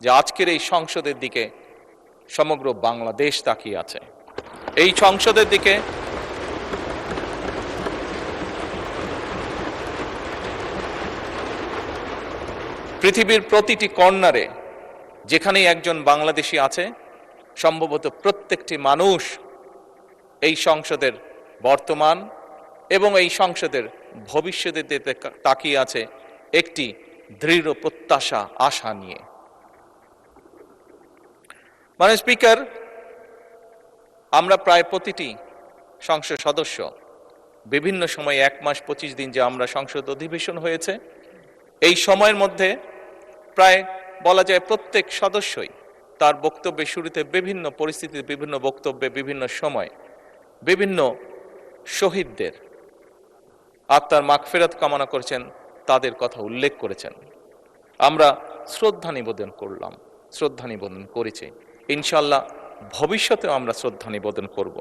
যে আজকের এই সংসদের দিকে সমগ্র বাংলাদেশ তাকিয়ে আছে। এই সংসদের দিকে পৃথিবীর প্রতিটি কর্নারে যেখানেই একজন বাংলাদেশি আছে, সম্ভবত প্রত্যেকটি মানুষ এই সংসদের বর্তমান এবং এই সংসদের ভবিষ্যতের দিকে তাকিয়ে আছে একটি দৃঢ় প্রত্যাশা, আশা নিয়ে। মাননীয় স্পিকার, আমরা প্রায় প্রতিটি সংসদ সদস্য বিভিন্ন সময় 1 মাস 25 দিন যে আমরা সংসদ অধিবেশন হয়েছে, এই সময়ের মধ্যে প্রায় বলা যায় প্রত্যেক সদস্যই তার বক্তব্যের শুরুতে বিভিন্ন পরিস্থিতিতে, বিভিন্ন বক্তব্যে, বিভিন্ন সময় বিভিন্ন শহীদদের আত্মার মাগফিরাত কামনা করেছেন, তাদের কথা উল্লেখ করেছেন। আমরা শ্রদ্ধা নিবেদন করলাম, শ্রদ্ধা নিবেদন করেছি, ইনশাআল্লাহ ভবিষ্যতেও আমরা শ্রদ্ধা নিবেদন করব।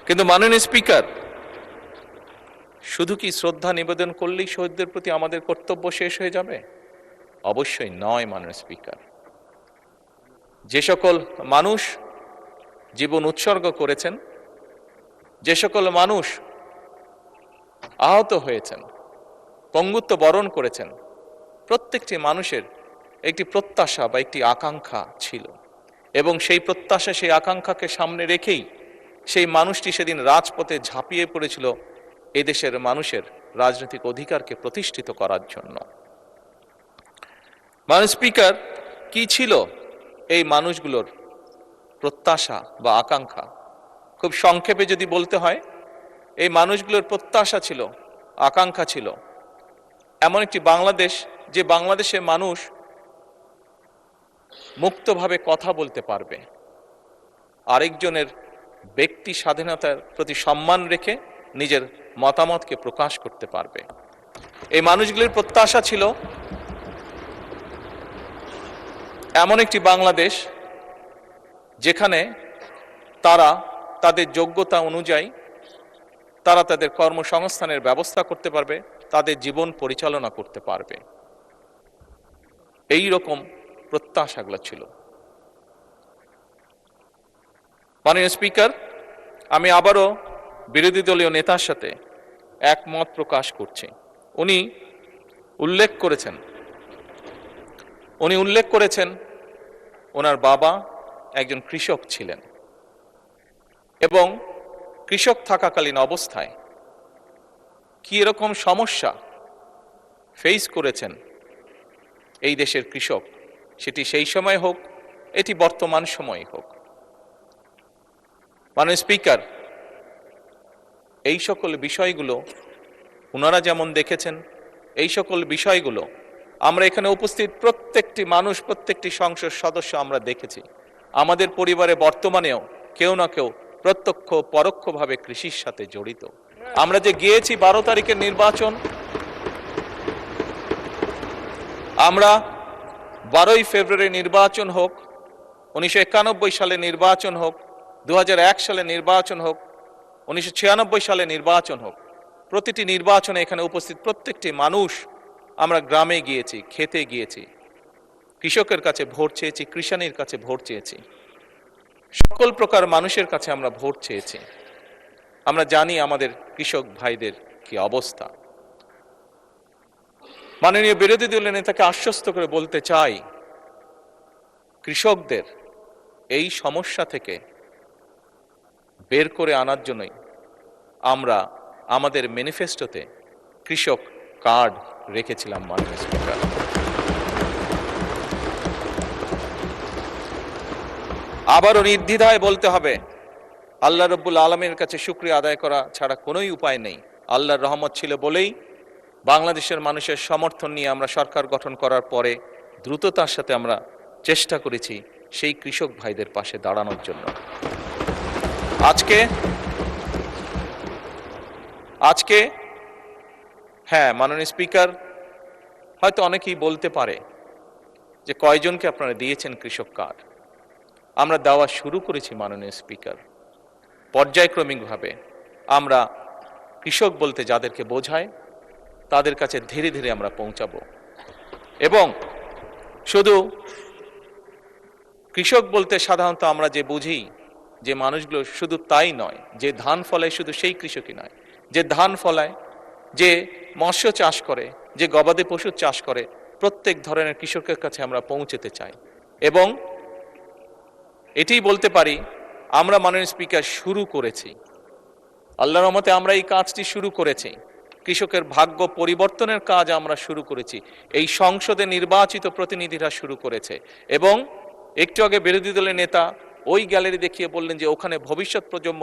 কিন্তু মাননীয় স্পিকার, শুধু কি শ্রদ্ধা নিবেদন করলেই শহীদদের প্রতি আমাদের কর্তব্য শেষ হয়ে যাবে? অবশ্যই নয় মাননীয় স্পিকার। যে সকল মানুষ জীবন উৎসর্গ করেছেন, যে সকল মানুষ আহত হয়েছেন, পঙ্গুত্ব বরণ করেছেন, প্রত্যেকটি মানুষের একটি প্রত্যাশা বা একটি আকাঙ্ক্ষা ছিল, এবং সেই প্রত্যাশা, সেই আকাঙ্ক্ষাকে সামনে রেখেই সেই মানুষটি সেদিন রাজপথে ঝাঁপিয়ে পড়েছিল এদেশের মানুষের রাজনৈতিক অধিকারকে প্রতিষ্ঠিত করার জন্য। মাননীয় স্পিকার, কি ছিল এই মানুষগুলোর প্রত্যাশা বা আকাঙ্ক্ষা? খুব সংক্ষেপে যদি বলতে হয়, এই মানুষগুলোর প্রত্যাশা ছিল, আকাঙ্ক্ষা ছিল এমন একটি বাংলাদেশ, যে বাংলাদেশে মানুষ মুক্তভাবে কথা বলতে পারবে, আরেকজনের ব্যক্তি স্বাধীনতার প্রতি সম্মান রেখে নিজের মতামতকে প্রকাশ করতে পারবে। এই মানুষগুলির প্রত্যাশা ছিল এমন একটি বাংলাদেশ যেখানে তারা তাদের যোগ্যতা অনুযায়ী তারা তাদের কর্মসংস্থানের ব্যবস্থা করতে পারবে, তাদের জীবন পরিচালনা করতে পারবে। এই রকম প্রত্যাশাগুলো ছিল। মাননীয় স্পিকার, আমি আবারও বিরোধী দলীয় নেতার সাথে একমত প্রকাশ করছি। উনি উল্লেখ করেছেন ওনার বাবা একজন কৃষক ছিলেন, এবং কৃষক থাকাকালীন অবস্থায় কি এরকম সমস্যা ফেস করেছেন এই দেশের কৃষক, সেটি সেই সময় হোক, এটি বর্তমান সময় হোক। মাননীয় স্পিকার, এই সকল বিষয়গুলো ওনারা যেমন দেখেছেন, এই সকল বিষয়গুলো আমরা এখানে উপস্থিত প্রত্যেকটি মানুষ, প্রত্যেকটি সংসদ সদস্য আমরা দেখেছি। আমাদের পরিবারে বর্তমানেও কেউ না কেউ প্রত্যক্ষ পরোক্ষভাবে কৃষির সাথে জড়িত। আমরা যে গিয়েছি 12 তারিখের নির্বাচন, আমরা 12ই ফেব্রুয়ারি নির্বাচন হোক, 1991 সালে নির্বাচন হোক, 2001 সালে নির্বাচন হোক, 1996 সালে নির্বাচন হোক, প্রতিটি নির্বাচনে এখানে উপস্থিত প্রত্যেকটি মানুষ আমরা গ্রামে গিয়েছি, খেতে গিয়েছি, কৃষকের কাছে ভোট চেয়েছি, কৃষাণীর কাছে ভোট চেয়েছি, সকল প্রকার মানুষের কাছে আমরা ভোট চেয়েছি। আমরা জানি আমাদের কৃষক ভাইদের কি অবস্থা। মাননীয় বিরোধী দলের নেতাকে আশ্বস্ত করে বলতে চাই, কৃষকদের এই সমস্যা থেকে বের করে আনার জন্যই আমরা আমাদের ম্যানিফেস্টোতে কৃষক কার্ড রেখেছিলাম। মাননীয় স্পিকার, আবারও নির্দ্বিধায় বলতে হবে, আল্লাহ রব্বুল আলমের কাছে শুকরিয়া আদায় করা ছাড়া কোনোই উপায় নেই। আল্লাহর রহমত ছিল বলেই বাংলাদেশের মানুষের সমর্থন নিয়ে আমরা সরকার গঠন করার পরে দ্রুততার সাথে আমরা চেষ্টা করেছি সেই কৃষক ভাইদের পাশে দাঁড়ানোর জন্য। আজকে হ্যাঁ মাননীয় স্পিকার, হয়তো অনেকেই বলতে পারে যে কয়জনকে আপনারা দিয়েছেন কৃষক কার্ড। আমরা দেওয়া শুরু করেছি মাননীয় স্পিকার, পর্যায়ক্রমিকভাবে। আমরা কৃষক বলতে যাদেরকে বোঝায় তাদের কাছে ধীরে ধীরে আমরা পৌঁছাবো, এবং শুধু কৃষক বলতে সাধারণত আমরা যে বুঝি যে মানুষগুলো, শুধু তাই নয়, যে ধান ফলায় শুধু সেই কৃষকই নয়, যে ধান ফলায়, যে মৎস্য চাষ করে, যে গবাদি পশু চাষ করে, প্রত্যেক ধরনের কৃষকের কাছে আমরা পৌঁছতে চাই। এবং এটাই বলতে পারি, আমরা মাননীয় স্পিকার শুরু করেছি, আল্লাহর রহমতে আমরা এই কাজটি শুরু করেছি, কৃষকের ভাগ্য পরিবর্তনের কাজ আমরা শুরু করেছি, এই সংসদে নির্বাচিত প্রতিনিধিরা শুরু করেছে। এবং একটু আগে বিরোধী দলের নেতা ওই গ্যালারি দেখিয়ে বললেন যে ওখানে ভবিষ্যৎ প্রজন্ম,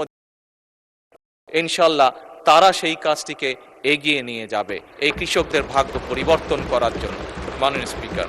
ইনশাল্লাহ তারা সেই কাজটিকে এগিয়ে নিয়ে যাবে এই কৃষকদের ভাগ্য পরিবর্তন করার জন্য। মাননীয় স্পিকার,